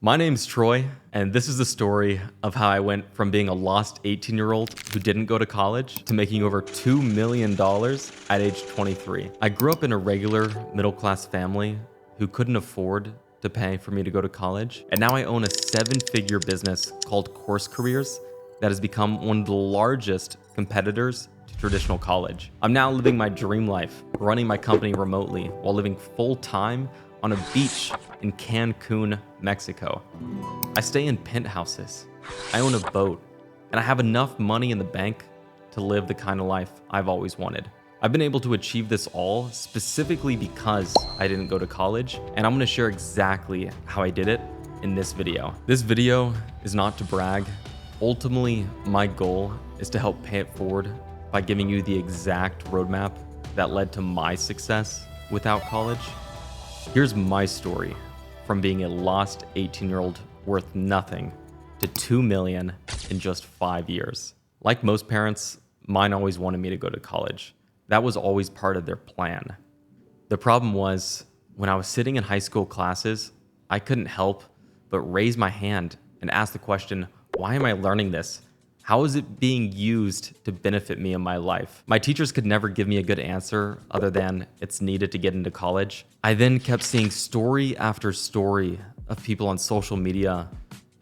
My name's Troy, and this is the story of how I went from being a lost 18-year-old who didn't go to college to making over $2 million at age 23. I grew up in a regular middle-class family who couldn't afford to pay for me to go to college, and now I own a 7-figure business called Course Careers that has become one of the largest competitors to traditional college. I'm now living my dream life, running my company remotely while living full-time on a beach in Cancun, Mexico. I stay in penthouses, I own a boat, and I have enough money in the bank to live the kind of life I've always wanted. I've been able to achieve this all specifically because I didn't go to college, and I'm gonna share exactly how I did it in this video. This video is not to brag. Ultimately, my goal is to help pay it forward by giving you the exact roadmap that led to my success without college. Here's my story from being a lost 18-year-old worth nothing to $2 million in just 5 years. Like most parents, mine always wanted me to go to college. That was always part of their plan. The problem was, when I was sitting in high school classes, I couldn't help but raise my hand and ask the question, why am I learning this? How is it being used to benefit me in my life? My teachers could never give me a good answer other than it's needed to get into college. I then kept seeing story after story of people on social media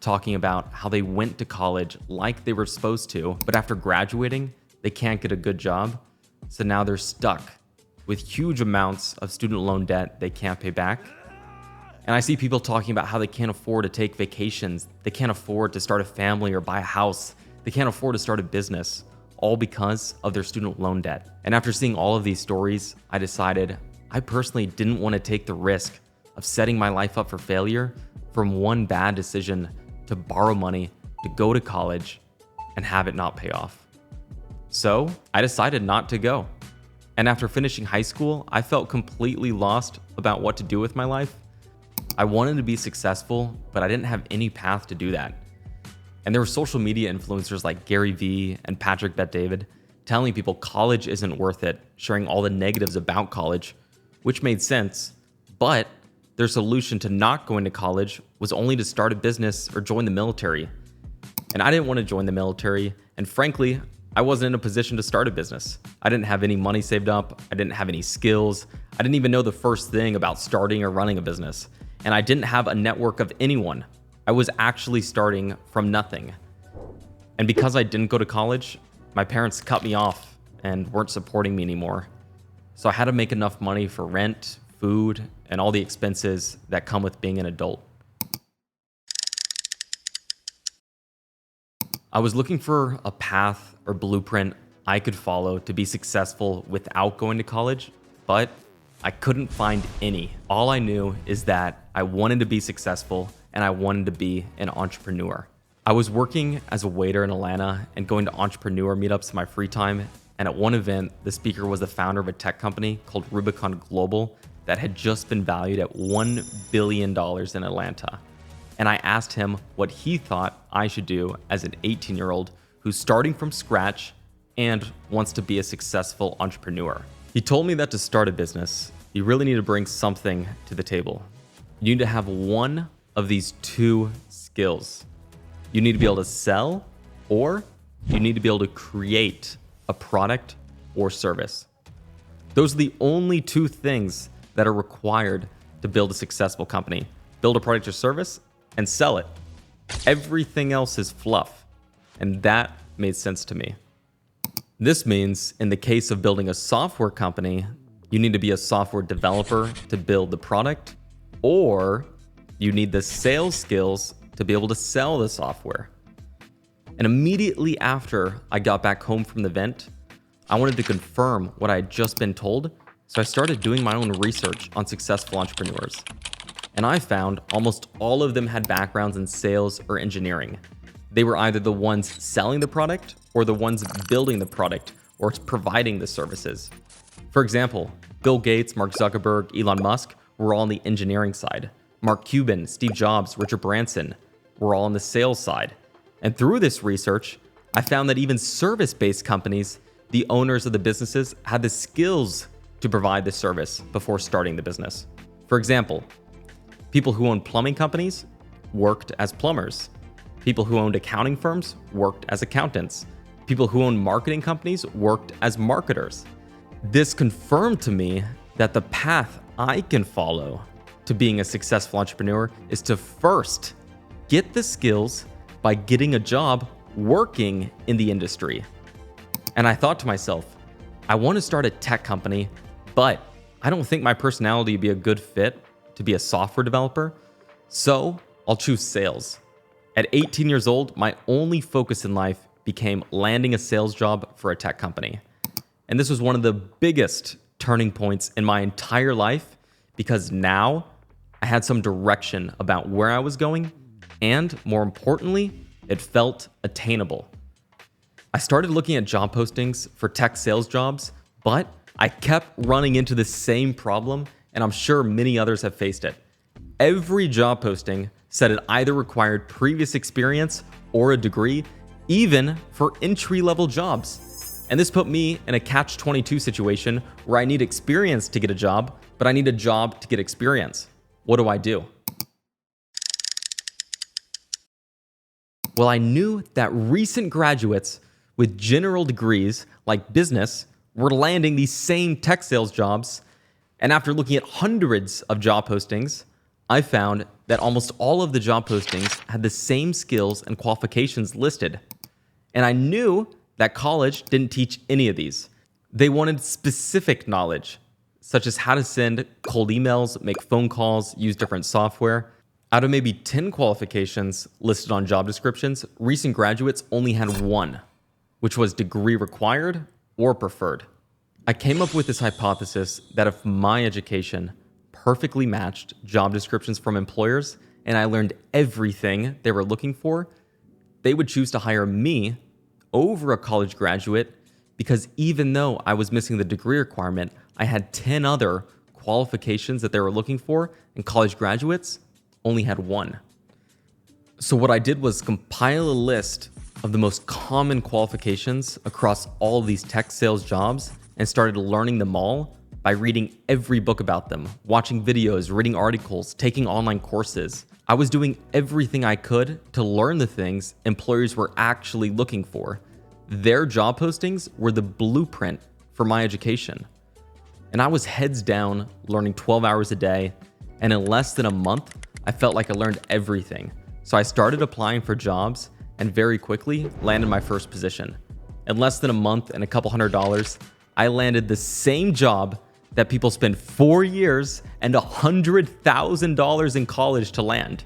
talking about how they went to college like they were supposed to, but after graduating, they can't get a good job. So now they're stuck with huge amounts of student loan debt they can't pay back. And I see people talking about how they can't afford to take vacations. They can't afford to start a family or buy a house. They can't afford to start a business, all because of their student loan debt. And after seeing all of these stories, I decided I personally didn't want to take the risk of setting my life up for failure from one bad decision to borrow money to go to college and have it not pay off. So I decided not to go. And after finishing high school, I felt completely lost about what to do with my life. I wanted to be successful, but I didn't have any path to do that. And there were social media influencers like Gary Vee and Patrick Bet-David telling people college isn't worth it, sharing all the negatives about college, which made sense. But their solution to not going to college was only to start a business or join the military. And I didn't want to join the military. And frankly, I wasn't in a position to start a business. I didn't have any money saved up. I didn't have any skills. I didn't even know the first thing about starting or running a business. And I didn't have a network of anyone. I was actually starting from nothing. And because I didn't go to college, my parents cut me off and weren't supporting me anymore. So I had to make enough money for rent, food, and all the expenses that come with being an adult. I was looking for a path or blueprint I could follow to be successful without going to college, but I couldn't find any. All I knew is that I wanted to be successful and I wanted to be an entrepreneur. I was working as a waiter in Atlanta and going to entrepreneur meetups in my free time. And at one event, the speaker was the founder of a tech company called Rubicon Global that had just been valued at $1 billion in Atlanta. And I asked him what he thought I should do as an 18-year-old who's starting from scratch and wants to be a successful entrepreneur. He told me that to start a business, you really need to bring something to the table. You need to have one of these two skills. You need to be able to sell, or you need to be able to create a product or service. Those are the only two things that are required to build a successful company. Build a product or service and sell it. Everything else is fluff. And that made sense to me. This means in the case of building a software company, you need to be a software developer to build the product, or you need the sales skills to be able to sell the software. And immediately after I got back home from the event, I wanted to confirm what I had just been told, so I started doing my own research on successful entrepreneurs. And I found almost all of them had backgrounds in sales or engineering. They were either the ones selling the product or the ones building the product or providing the services. For example, Bill Gates, Mark Zuckerberg, Elon Musk were all on the engineering side. Mark Cuban, Steve Jobs, Richard Branson were all on the sales side. And through this research, I found that even service-based companies, the owners of the businesses, had the skills to provide the service before starting the business. For example, people who own plumbing companies worked as plumbers. People who owned accounting firms worked as accountants. People who owned marketing companies worked as marketers. This confirmed to me that the path I can follow to being a successful entrepreneur is to first get the skills by getting a job working in the industry. And I thought to myself, I want to start a tech company, but I don't think my personality would be a good fit to be a software developer, so I'll choose sales. At 18 years old, my only focus in life became landing a sales job for a tech company. And this was one of the biggest turning points in my entire life because now I had some direction about where I was going, and more importantly, it felt attainable. I started looking at job postings for tech sales jobs, but I kept running into the same problem, and I'm sure many others have faced it. Every job posting said it either required previous experience or a degree, even for entry-level jobs. And this put me in a catch-22 situation where I need experience to get a job, but I need a job to get experience. What do? Well, I knew that recent graduates with general degrees like business were landing these same tech sales jobs. And after looking at hundreds of job postings, I found that almost all of the job postings had the same skills and qualifications listed. And I knew that college didn't teach any of these. They wanted specific knowledge, such as how to send cold emails, make phone calls, use different software. Out of maybe 10 qualifications listed on job descriptions, recent graduates only had one, which was degree required or preferred. I came up with this hypothesis that if my education perfectly matched job descriptions from employers and I learned everything they were looking for, they would choose to hire me over a college graduate because even though I was missing the degree requirement, I had 10 other qualifications that they were looking for, and college graduates only had one. So what I did was compile a list of the most common qualifications across all of these tech sales jobs and started learning them all by reading every book about them, watching videos, reading articles, taking online courses. I was doing everything I could to learn the things employers were actually looking for. Their job postings were the blueprint for my education. And I was heads down, learning 12 hours a day, and in less than a month, I felt like I learned everything. So I started applying for jobs and very quickly landed my first position. In less than a month and a couple $100s, I landed the same job that people spend 4 years and $100,000 in college to land.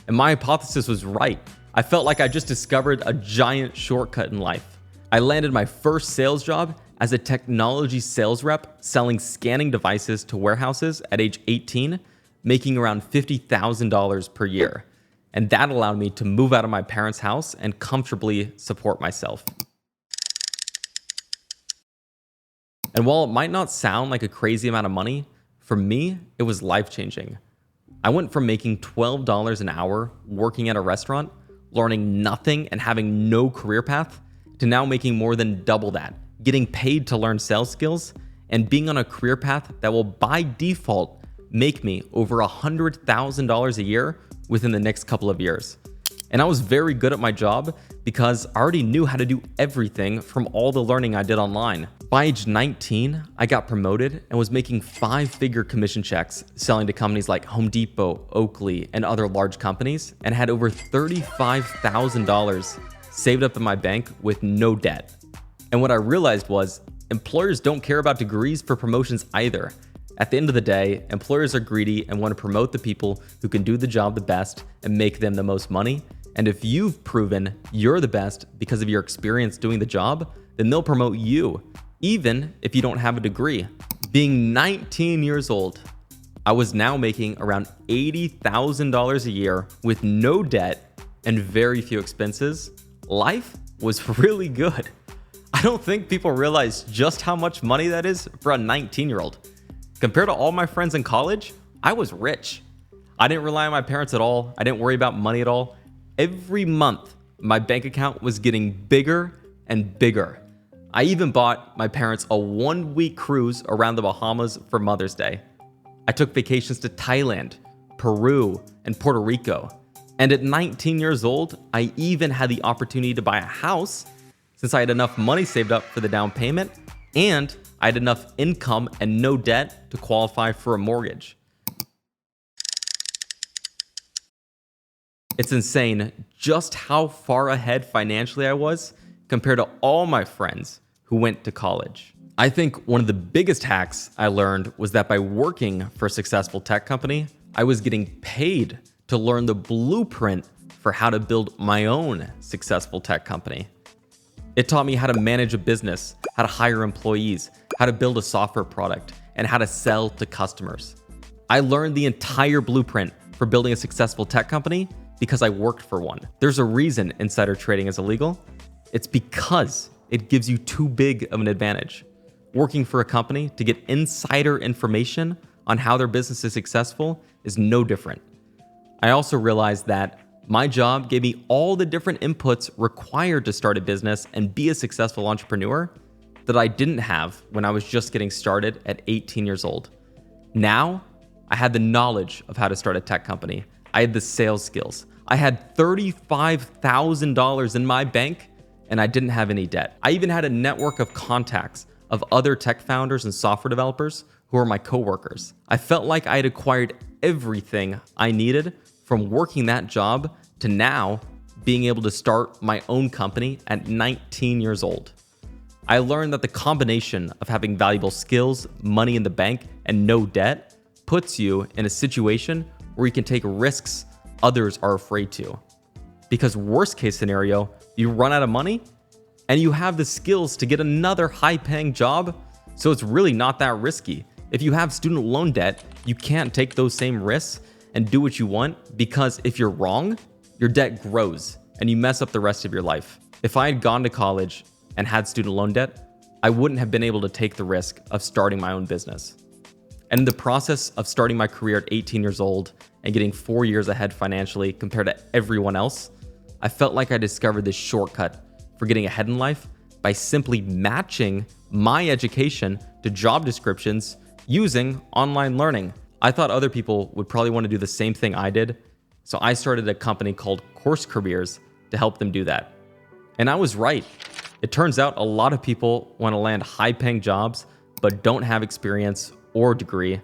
And my hypothesis was right. I felt like I just discovered a giant shortcut in life. I landed my first sales job as a technology sales rep selling scanning devices to warehouses at age 18, making around $50,000 per year. And that allowed me to move out of my parents' house and comfortably support myself. And while it might not sound like a crazy amount of money, for me, it was life-changing. I went from making $12 an hour working at a restaurant, learning nothing and having no career path, to now making more than double that, getting paid to learn sales skills, and being on a career path that will by default make me over $100,000 a year within the next couple of years. And I was very good at my job because I already knew how to do everything from all the learning I did online. By age 19, I got promoted and was making 5-figure commission checks selling to companies like Home Depot, Oakley, and other large companies, and had over $35,000 saved up in my bank with no debt. And what I realized was employers don't care about degrees for promotions either. At the end of the day, employers are greedy and want to promote the people who can do the job the best and make them the most money. And if you've proven you're the best because of your experience doing the job, then they'll promote you, even if you don't have a degree. Being 19 years old, I was now making around $80,000 a year with no debt and very few expenses. Life was really good. I don't think people realize just how much money that is for a 19-year-old. Compared to all my friends in college, I was rich. I didn't rely on my parents at all. I didn't worry about money at all. Every month, my bank account was getting bigger and bigger. I even bought my parents a 1-week cruise around the Bahamas for Mother's Day. I took vacations to Thailand, Peru, and Puerto Rico. And at 19 years old, I even had the opportunity to buy a house since I had enough money saved up for the down payment and I had enough income and no debt to qualify for a mortgage. It's insane just how far ahead financially I was compared to all my friends who went to college. I think one of the biggest hacks I learned was that by working for a successful tech company, I was getting paid to learn the blueprint for how to build my own successful tech company. It taught me how to manage a business, how to hire employees, how to build a software product, and how to sell to customers. I learned the entire blueprint for building a successful tech company because I worked for one. There's a reason insider trading is illegal. It's because it gives you too big of an advantage. Working for a company to get insider information on how their business is successful is no different. I also realized that my job gave me all the different inputs required to start a business and be a successful entrepreneur that I didn't have when I was just getting started at 18 years old. Now, I had the knowledge of how to start a tech company. I had the sales skills. I had $35,000 in my bank and I didn't have any debt. I even had a network of contacts of other tech founders and software developers who are my coworkers. I felt like I had acquired everything I needed from working that job to now being able to start my own company at 19 years old. I learned that the combination of having valuable skills, money in the bank, and no debt puts you in a situation where you can take risks others are afraid to. Because worst case scenario, you run out of money and you have the skills to get another high-paying job, so it's really not that risky. If you have student loan debt, you can't take those same risks and do what you want because if you're wrong, your debt grows and you mess up the rest of your life. If I had gone to college and had student loan debt, I wouldn't have been able to take the risk of starting my own business. And in the process of starting my career at 18 years old and getting 4 years ahead financially compared to everyone else, I felt like I discovered this shortcut for getting ahead in life by simply matching my education to job descriptions using online learning. I thought other people would probably want to do the same thing I did, so I started a company called Course Careers to help them do that. And I was right. It turns out a lot of people want to land high-paying jobs but don't have experience or degree.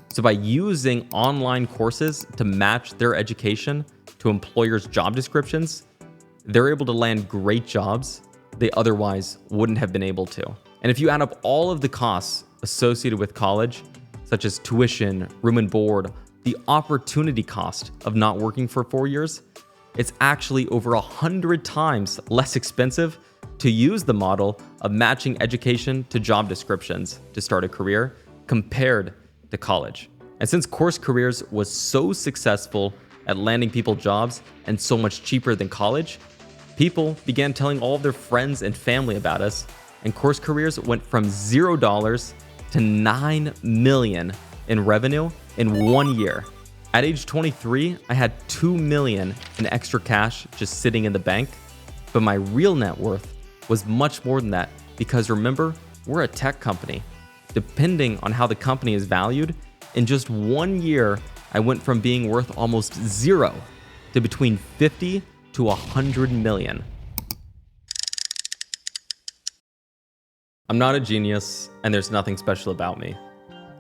So by using online courses to match their education to employers' job descriptions, they're able to land great jobs they otherwise wouldn't have been able to. And if you add up all of the costs associated with college, such as tuition, room and board, the opportunity cost of not working for 4 years, it's actually over 100 times less expensive to use the model of matching education to job descriptions to start a career compared to college. And since Course Careers was so successful at landing people jobs and so much cheaper than college, people began telling all of their friends and family about us, and Course Careers went from $0 to $9 million in revenue in 1 year. At age 23, I had $2 million in extra cash just sitting in the bank, but my real net worth was much more than that because remember, we're a tech company. Depending on how the company is valued, in just 1 year, I went from being worth almost zero to between 50 to 100 million. I'm not a genius, and there's nothing special about me.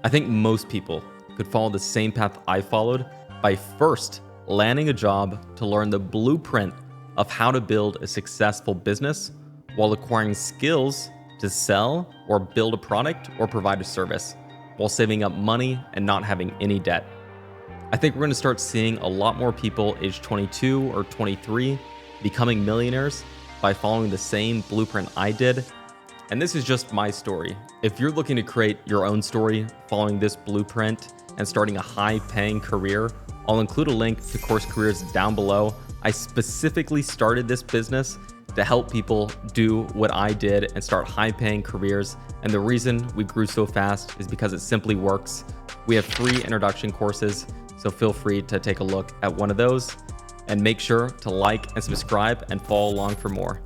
I think most people could follow the same path I followed by first landing a job to learn the blueprint of how to build a successful business while acquiring skills to sell or build a product or provide a service while saving up money and not having any debt. I think we're going to start seeing a lot more people age 22 or 23 becoming millionaires by following the same blueprint I did. And this is just my story. If you're looking to create your own story following this blueprint and starting a high-paying career, I'll include a link to Course Careers down below. I specifically started this business to help people do what I did and start high-paying careers. And the reason we grew so fast is because it simply works. We have free introduction courses, so feel free to take a look at one of those and make sure to like and subscribe and follow along for more.